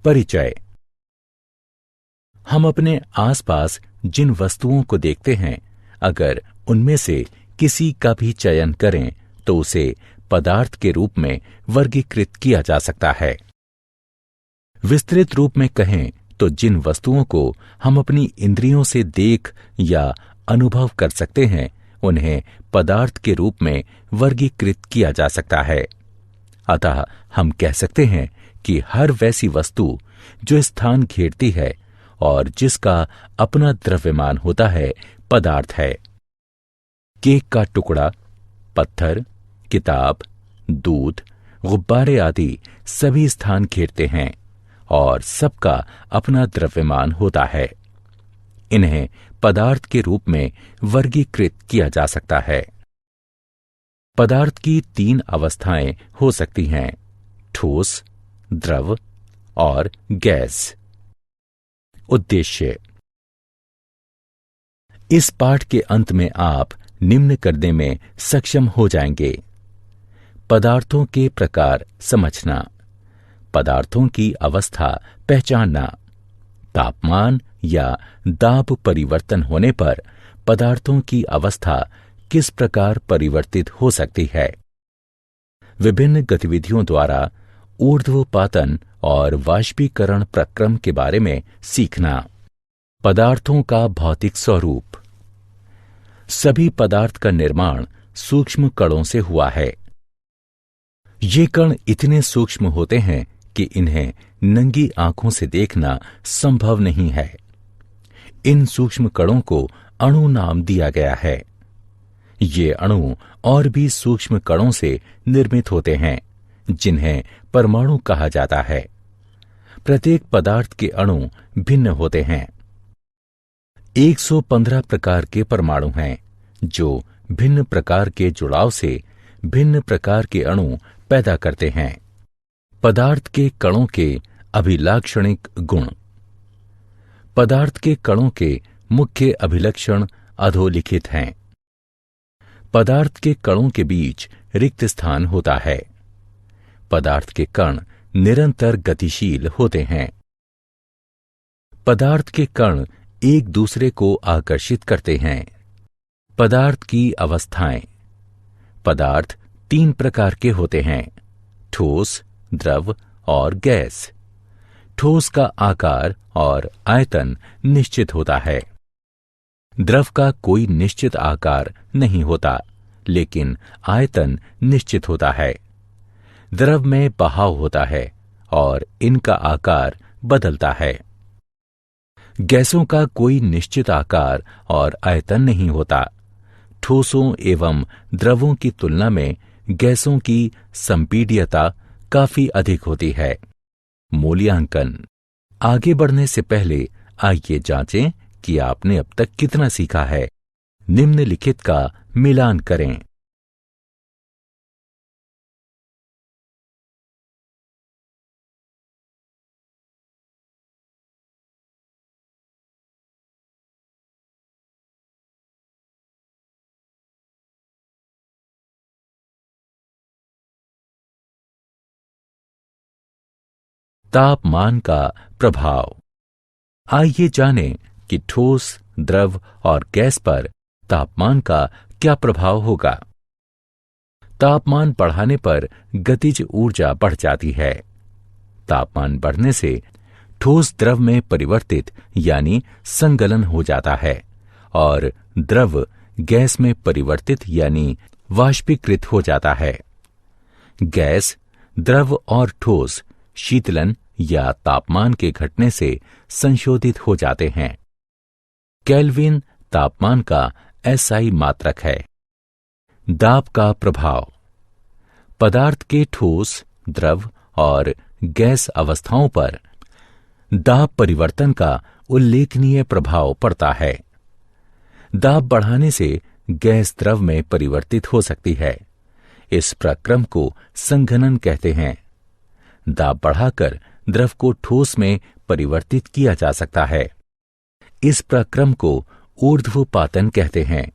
परिचय। हम अपने आसपास जिन वस्तुओं को देखते हैं, अगर उनमें से किसी का भी चयन करें तो उसे पदार्थ के रूप में वर्गीकृत किया जा सकता है। विस्तृत रूप में कहें तो जिन वस्तुओं को हम अपनी इंद्रियों से देख या अनुभव कर सकते हैं, उन्हें पदार्थ के रूप में वर्गीकृत किया जा सकता है। अतः हम कह सकते हैं कि हर वैसी वस्तु जो स्थान घेरती है और जिसका अपना द्रव्यमान होता है, पदार्थ है। केक का टुकड़ा, पत्थर, किताब, दूध, गुब्बारे आदि सभी स्थान घेरते हैं और सबका अपना द्रव्यमान होता है। इन्हें पदार्थ के रूप में वर्गीकृत किया जा सकता है। पदार्थ की 3 अवस्थाएं हो सकती हैं: ठोस, द्रव और गैस। उद्देश्य। इस पाठ के अंत में आप निम्न करने में सक्षम हो जाएंगे: पदार्थों के प्रकार समझना, पदार्थों की अवस्था पहचानना, तापमान या दाब परिवर्तन होने पर पदार्थों की अवस्था किस प्रकार परिवर्तित हो सकती है, विभिन्न गतिविधियों द्वारा ऊर्ध्वपातन और वाष्पीकरण प्रक्रम के बारे में सीखना, पदार्थों का भौतिक स्वरूप। सभी पदार्थ का निर्माण सूक्ष्म कणों से हुआ है। ये कण इतने सूक्ष्म होते हैं कि इन्हें नंगी आंखों से देखना संभव नहीं है। इन सूक्ष्म कणों को अणु नाम दिया गया है। ये अणु और भी सूक्ष्म कणों से निर्मित होते हैं, जिन्हें परमाणु कहा जाता है। प्रत्येक पदार्थ के अणु भिन्न होते हैं। 115 प्रकार के परमाणु हैं, जो भिन्न प्रकार के जुड़ाव से भिन्न प्रकार के अणु पैदा करते हैं। पदार्थ के कणों के अभिलाक्षणिक गुण। पदार्थ के कणों के मुख्य अभिलक्षण अधोलिखित हैं। पदार्थ के कणों के बीच रिक्त स्थान होता है। पदार्थ के कण निरंतर गतिशील होते हैं। पदार्थ के कण एक दूसरे को आकर्षित करते हैं। पदार्थ की अवस्थाएं। पदार्थ 3 प्रकार के होते हैं: ठोस, द्रव और गैस। ठोस का आकार और आयतन निश्चित होता है। द्रव का कोई निश्चित आकार नहीं होता, लेकिन आयतन निश्चित होता है। द्रव में बहाव होता है और इनका आकार बदलता है। गैसों का कोई निश्चित आकार और आयतन नहीं होता। ठोसों एवं द्रवों की तुलना में गैसों की संपीड्यता काफी अधिक होती है। मूल्यांकन। आगे बढ़ने से पहले आइए जांचें कि आपने अब तक कितना सीखा है। निम्नलिखित का मिलान करें। तापमान का प्रभाव। आइए जानें कि ठोस, द्रव और गैस पर तापमान का क्या प्रभाव होगा। तापमान बढ़ाने पर गतिज ऊर्जा बढ़ जाती है। तापमान बढ़ने से ठोस द्रव में परिवर्तित यानी संगलन हो जाता है और द्रव गैस में परिवर्तित यानी वाष्पीकृत हो जाता है। गैस, द्रव और ठोस शीतलन या तापमान के घटने से संशोधित हो जाते हैं। केल्विन तापमान का एसआई मात्रक है। दाब का प्रभाव। पदार्थ के ठोस, द्रव और गैस अवस्थाओं पर दाब परिवर्तन का उल्लेखनीय प्रभाव पड़ता है। दाब बढ़ाने से गैस द्रव में परिवर्तित हो सकती है। इस प्रक्रम को संघनन कहते हैं। दाब बढ़ाकर द्रव को ठोस में परिवर्तित किया जा सकता है। इस प्रक्रम को ऊर्ध्वपातन कहते हैं।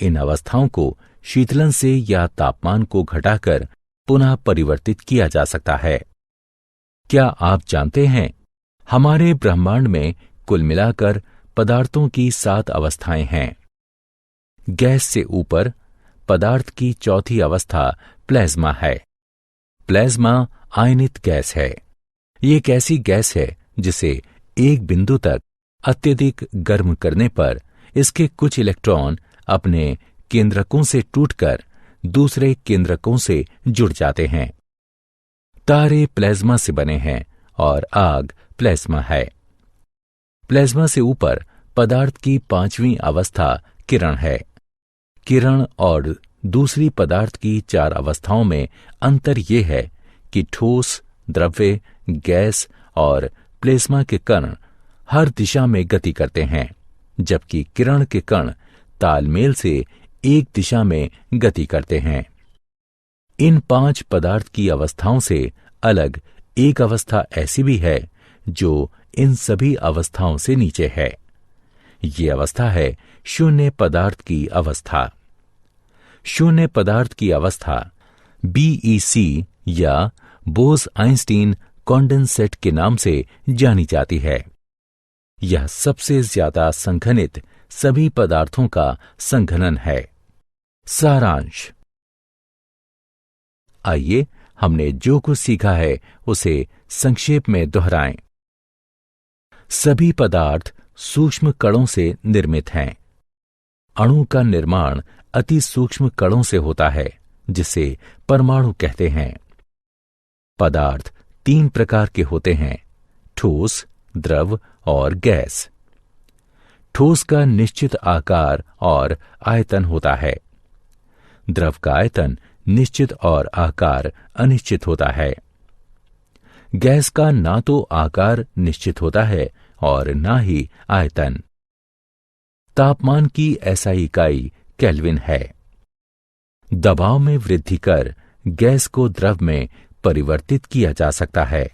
इन अवस्थाओं को शीतलन से या तापमान को घटाकर पुनः परिवर्तित किया जा सकता है। क्या आप जानते हैं, हमारे ब्रह्मांड में कुल मिलाकर पदार्थों की 7 अवस्थाएं हैं। गैस से ऊपर पदार्थ की चौथी अवस्था प्लाज्मा है। प्लाज्मा आयनित गैस है। ये एक ऐसी गैस है जिसे एक बिंदु तक अत्यधिक गर्म करने पर इसके कुछ इलेक्ट्रॉन अपने केंद्रकों से टूटकर दूसरे केंद्रकों से जुड़ जाते हैं। तारे प्लाज्मा से बने हैं और आग प्लाज्मा है। प्लाज्मा से ऊपर पदार्थ की 5वीं अवस्था किरण है। किरण और दूसरी पदार्थ की 4 अवस्थाओं में अंतर यह है कि ठोस, द्रव्य, गैस और प्लाज्मा के कण हर दिशा में गति करते हैं, जबकि किरण के कण तालमेल से एक दिशा में गति करते हैं। इन 5 पदार्थ की अवस्थाओं से अलग एक अवस्था ऐसी भी है जो इन सभी अवस्थाओं से नीचे है। ये अवस्था है शून्य पदार्थ की अवस्था। शून्य पदार्थ की अवस्था BEC या बोस-आइंस्टीन कॉन्डेंसेट के नाम से जानी जाती है। यह सबसे ज्यादा संघनित सभी पदार्थों का संघनन है। सारांश। आइए हमने जो कुछ सीखा है उसे संक्षेप में दोहराएं। सभी पदार्थ सूक्ष्म कणों से निर्मित हैं। अणु का निर्माण अति सूक्ष्म कणों से होता है, जिसे परमाणु कहते हैं। पदार्थ 3 प्रकार के होते हैं: ठोस, द्रव और गैस। ठोस का निश्चित आकार और आयतन होता है। द्रव का आयतन निश्चित और आकार अनिश्चित होता है। गैस का ना तो आकार निश्चित होता है और ना ही आयतन। तापमान की SI इकाई केल्विन है। दबाव में वृद्धि कर गैस को द्रव में परिवर्तित किया जा सकता है।